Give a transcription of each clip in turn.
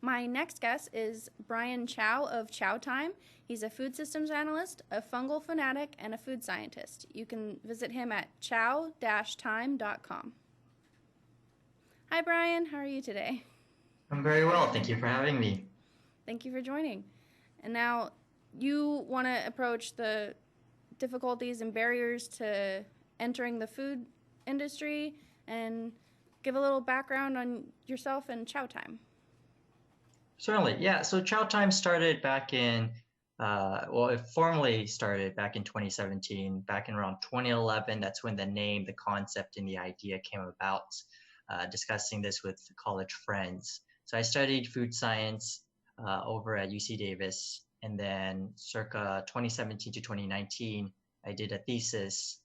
My next guest is Brian Chau of Chau Time. He's a food systems analyst, a fungal fanatic, and a food scientist. You can visit him at chau-time.com. Hi, Brian. How are you today? I'm very well. Thank you for having me. Thank you for joining. And now you want to approach the difficulties and barriers to entering the food industry and give a little background on yourself and Chau Time. Certainly. Yeah. So Chow Time started back in, it formally started back in 2017. Back in around 2011, that's when the name, the concept, and the idea came about, discussing this with college friends. So I studied food science over at UC Davis. And then circa 2017 to 2019, I did a thesis,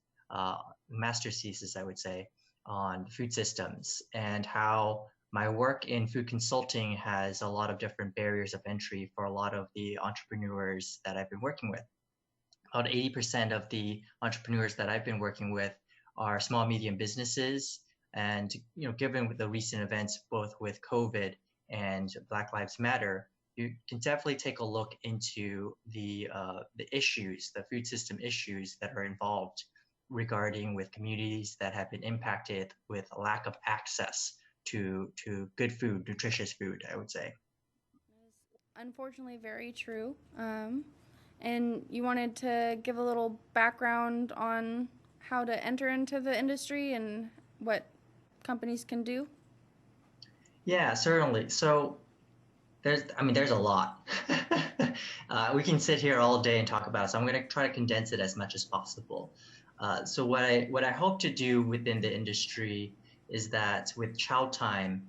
master's thesis, I would say, on food systems and how my work in food consulting has a lot of different barriers of entry for a lot of the entrepreneurs that I've been working with. About 80% of the entrepreneurs that I've been working with are small, medium businesses. And, given the recent events, both with COVID and Black Lives Matter, you can definitely take a look into the issues, the food system issues that are involved regarding with communities that have been impacted with a lack of access to good food, nutritious food, I would say. Unfortunately, very true. And you wanted to give a little background on how to enter into the industry and what companies can do? Yeah, certainly. So there's a lot. We can sit here all day and talk about it, so I'm going to try to condense it as much as possible. So what I hope to do within the industry is that with Chow Time,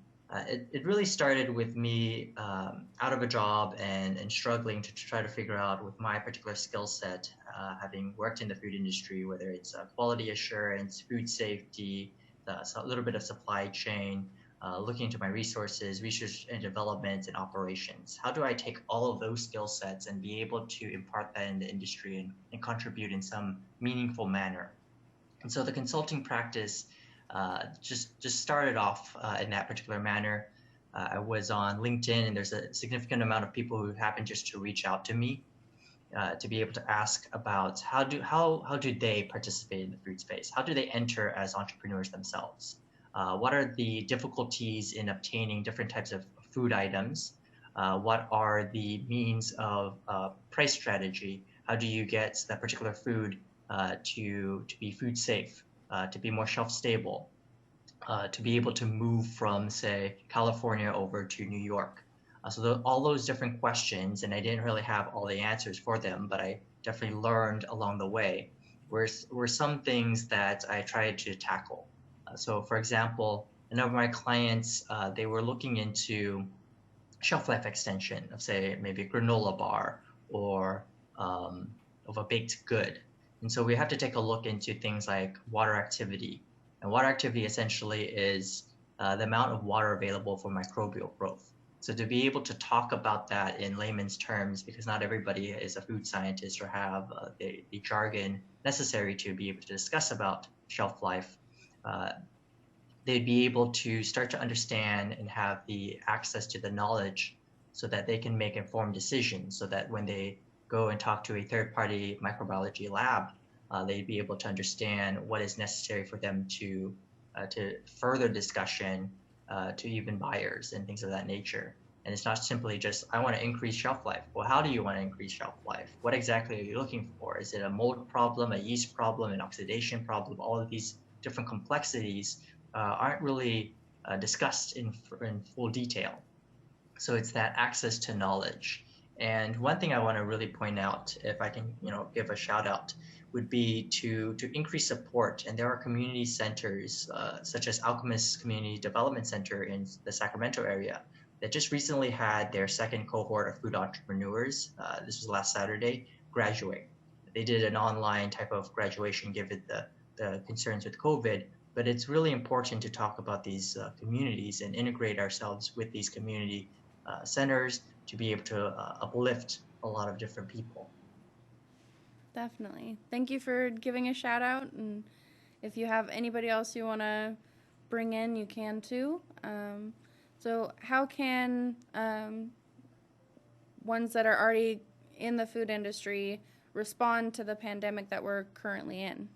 it really started with me out of a job and struggling to try to figure out with my particular skill set, having worked in the food industry, whether it's quality assurance, food safety, a little bit of supply chain, looking into my resources, research and development, and operations. How do I take all of those skill sets and be able to impart that in the industry and contribute in some meaningful manner? And so the consulting practice just started off in that particular manner. I was on LinkedIn, and there's a significant amount of people who happen just to reach out to me to be able to ask about how do they participate in the food space? How do they enter as entrepreneurs themselves? What are the difficulties in obtaining different types of food items? What are the means of price strategy? How do you get that particular food to be food safe, to be more shelf stable, to be able to move from, say, California over to New York? All those different questions, and I didn't really have all the answers for them, but I definitely learned along the way, were some things that I tried to tackle. So, for example, a number of my clients, they were looking into shelf life extension of, say, maybe a granola bar or of a baked good. And so we have to take a look into things like water activity. And water activity essentially is the amount of water available for microbial growth. So to be able to talk about that in layman's terms, because not everybody is a food scientist or have the jargon necessary to be able to discuss about shelf life, uh, they'd be able to start to understand and have the access to the knowledge so that they can make informed decisions, so that when they go and talk to a third party microbiology lab, they'd be able to understand what is necessary for them to further discussion to even buyers and things of that nature. And it's not simply just, I want to increase shelf life. Well, how do you want to increase shelf life? What exactly are you looking for? Is it a mold problem, a yeast problem, an oxidation problem? All of these different complexities aren't really discussed in full detail. So it's that access to knowledge. And one thing I want to really point out, if I can, give a shout out, would be to increase support. And there are community centers, such as Alchemist Community Development Center in the Sacramento area, that just recently had their second cohort of food entrepreneurs. This was last Saturday, graduate. They did an online type of graduation, given the concerns with COVID. But it's really important to talk about these communities and integrate ourselves with these community centers to be able to uplift a lot of different people. Definitely. Thank you for giving a shout out. And if you have anybody else you want to bring in, you can too. So, how can ones that are already in the food industry respond to the pandemic that we're currently in?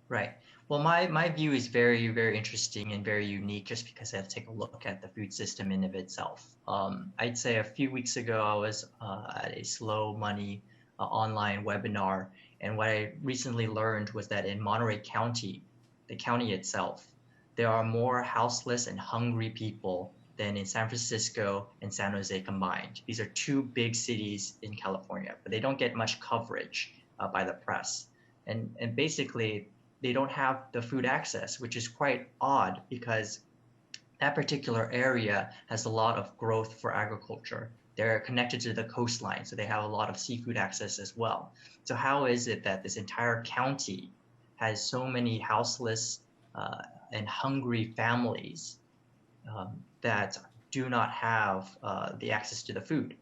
Right. Well, my view is very, very interesting and very unique just because I have to take a look at the food system in of itself. I'd say a few weeks ago, I was at a slow money online webinar, and what I recently learned was that in Monterey County, the county itself, there are more houseless and hungry people than in San Francisco and San Jose combined. These are two big cities in California, but they don't get much coverage by the press. And basically, they don't have the food access, which is quite odd because that particular area has a lot of growth for agriculture. They're connected to the coastline, so they have a lot of seafood access as well. So how is it that this entire county has so many houseless and hungry families that do not have the access to the food?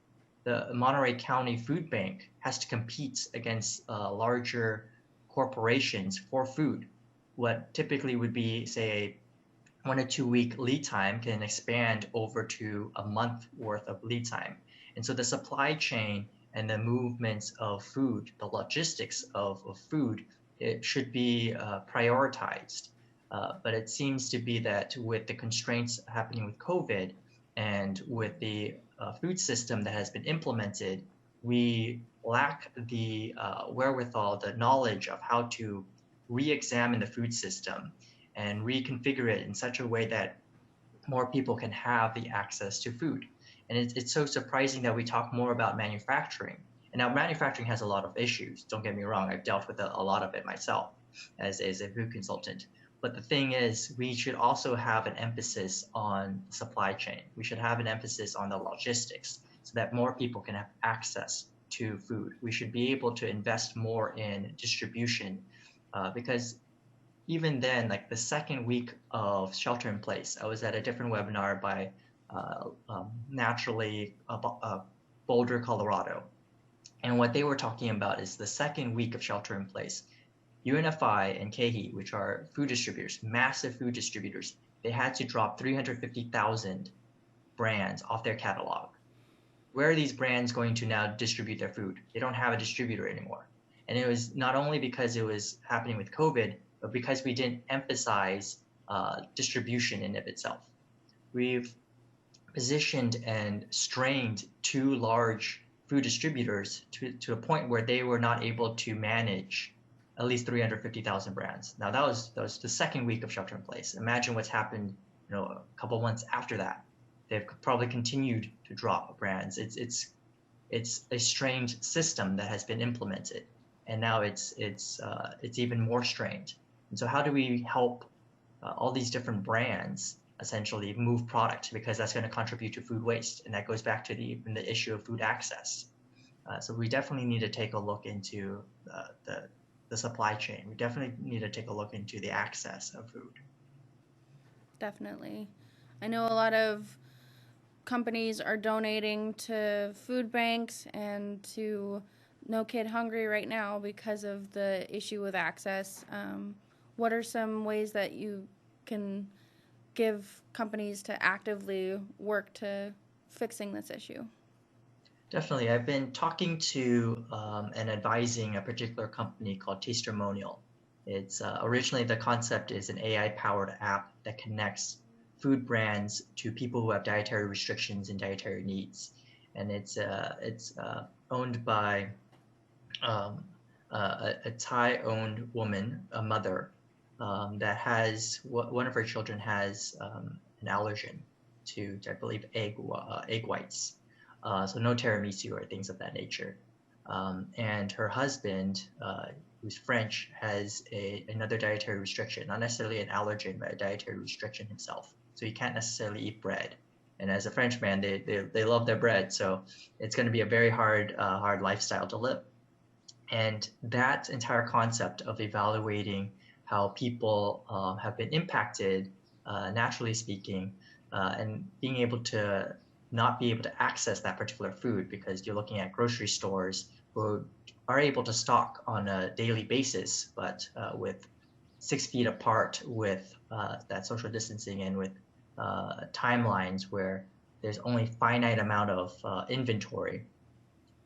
The Monterey County Food Bank has to compete against larger corporations for food. What typically would be, say, a 1 to 2 week lead time can expand over to a month worth of lead time. And so the supply chain and the movements of food, the logistics of food, it should be prioritized. But it seems to be that with the constraints happening with COVID and with the food system that has been implemented, we lack the wherewithal, the knowledge of how to re-examine the food system and reconfigure it in such a way that more people can have the access to food. And it's so surprising that we talk more about manufacturing. And now manufacturing has a lot of issues. Don't get me wrong, I've dealt with a lot of it myself as a food consultant. But the thing is, we should also have an emphasis on supply chain. We should have an emphasis on the logistics so that more people can have access to food. We should be able to invest more in distribution because even then, like the second week of shelter in place, I was at a different webinar by Naturally Boulder, Colorado. And what they were talking about is the second week of shelter in place. UNFI and KeHE, which are food distributors, massive food distributors, they had to drop 350,000 brands off their catalog. Where are these brands going to now distribute their food? They don't have a distributor anymore. And it was not only because it was happening with COVID, but because we didn't emphasize distribution in of itself. We've positioned and strained two large food distributors to a point where they were not able to manage at least 350,000 brands. Now that was the second week of shelter in place. Imagine what's happened, a couple months after that. They've probably continued to drop brands. It's a strained system that has been implemented, and now it's even more strained. And so how do we help all these different brands essentially move product, because that's going to contribute to food waste, and that goes back to the issue of food access. So we definitely need to take a look into the supply chain. We definitely need to take a look into the access of food. Definitely. I know a lot of companies are donating to food banks and to No Kid Hungry right now because of the issue with access. What are some ways that you can give companies to actively work to fixing this issue? Definitely. I've been talking to and advising a particular company called Tastermonial. It's originally the concept is an AI-powered app that connects food brands to people who have dietary restrictions and dietary needs. And it's owned by a Thai-owned woman, a mother, that has one of her children has an allergen to, I believe, egg whites. So no tiramisu or things of that nature. And her husband, who's French, has another dietary restriction, not necessarily an allergen, but a dietary restriction himself. So he can't necessarily eat bread. And as a Frenchman, they love their bread, so it's going to be a very hard lifestyle to live. And that entire concept of evaluating how people have been impacted, naturally speaking, and being able to not be able to access that particular food because you're looking at grocery stores who are able to stock on a daily basis, but with 6 feet apart with that social distancing and with timelines where there's only finite amount of inventory,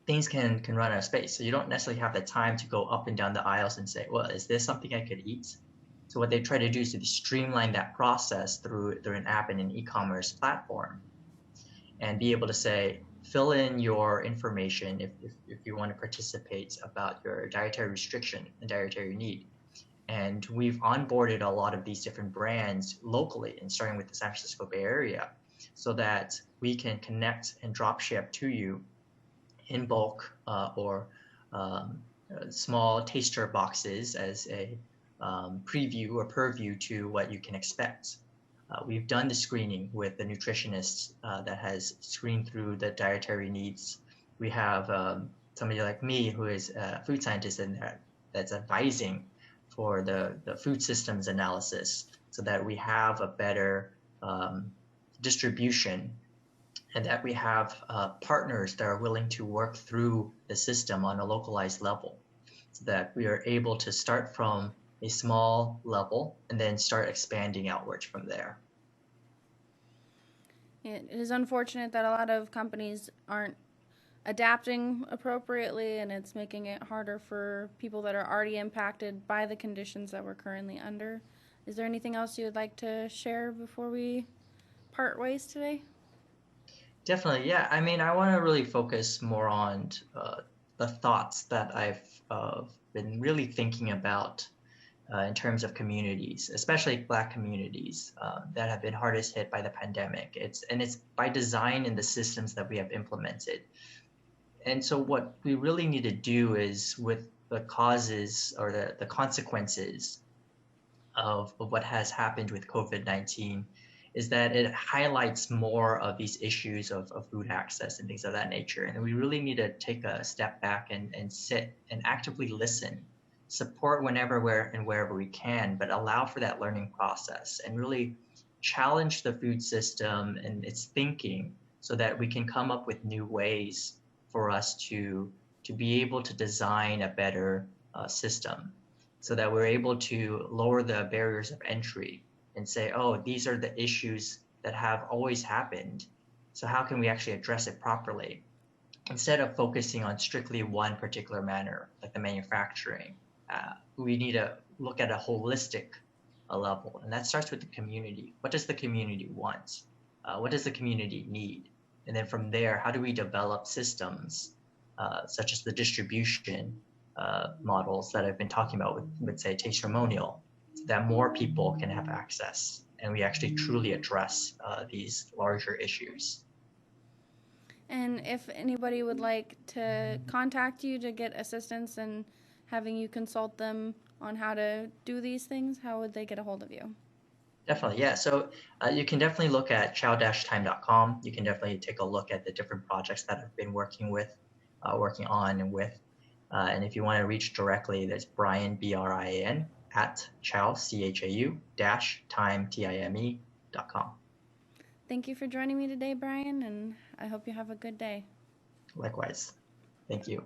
things can run out of space. So you don't necessarily have the time to go up and down the aisles and say, well, is this something I could eat? So what they try to do is to streamline that process through an app and an e-commerce platform, and be able to say, fill in your information if you want to participate about your dietary restriction and dietary need. And we've onboarded a lot of these different brands locally, and starting with the San Francisco Bay Area, so that we can connect and drop ship to you in bulk or small taster boxes as a preview or purview to what you can expect. We've done the screening with the nutritionist that has screened through the dietary needs. We have somebody like me who is a food scientist in there that's advising for the food systems analysis, so that we have a better distribution, and that we have partners that are willing to work through the system on a localized level, so that we are able to start from a small level and then start expanding outwards from there. It is unfortunate that a lot of companies aren't adapting appropriately, and it's making it harder for people that are already impacted by the conditions that we're currently under. Is there anything else you would like to share before we part ways today? Definitely, yeah. I mean, I want to really focus more on the thoughts that I've been really thinking about in terms of communities, especially Black communities that have been hardest hit by the pandemic. It's by design in the systems that we have implemented. And so what we really need to do is, with the causes or the consequences of what has happened with COVID-19, is that it highlights more of these issues of food access and things of that nature. And we really need to take a step back and sit and actively listen, support wherever we can, but allow for that learning process and really challenge the food system and its thinking, so that we can come up with new ways for us to be able to design a better system, so that we're able to lower the barriers of entry and say, oh, these are the issues that have always happened. So how can we actually address it properly? Instead of focusing on strictly one particular manner, like the manufacturing, we need to look at a holistic level. And that starts with the community. What does the community want? What does the community need? And then from there, how do we develop systems such as the distribution models that I've been talking about with say, testimonial, so that more people can have access and we actually truly address these larger issues. And if anybody would like to contact you to get assistance and having you consult them on how to do these things, how would they get a hold of you? Definitely, yeah. So you can definitely look at chau-time.com. You can definitely take a look at the different projects that I've been working on and with. And if you want to reach directly, there's Brian, Brian, at chau, chau, time, time.com. Thank you for joining me today, Brian, and I hope you have a good day. Likewise. Thank you.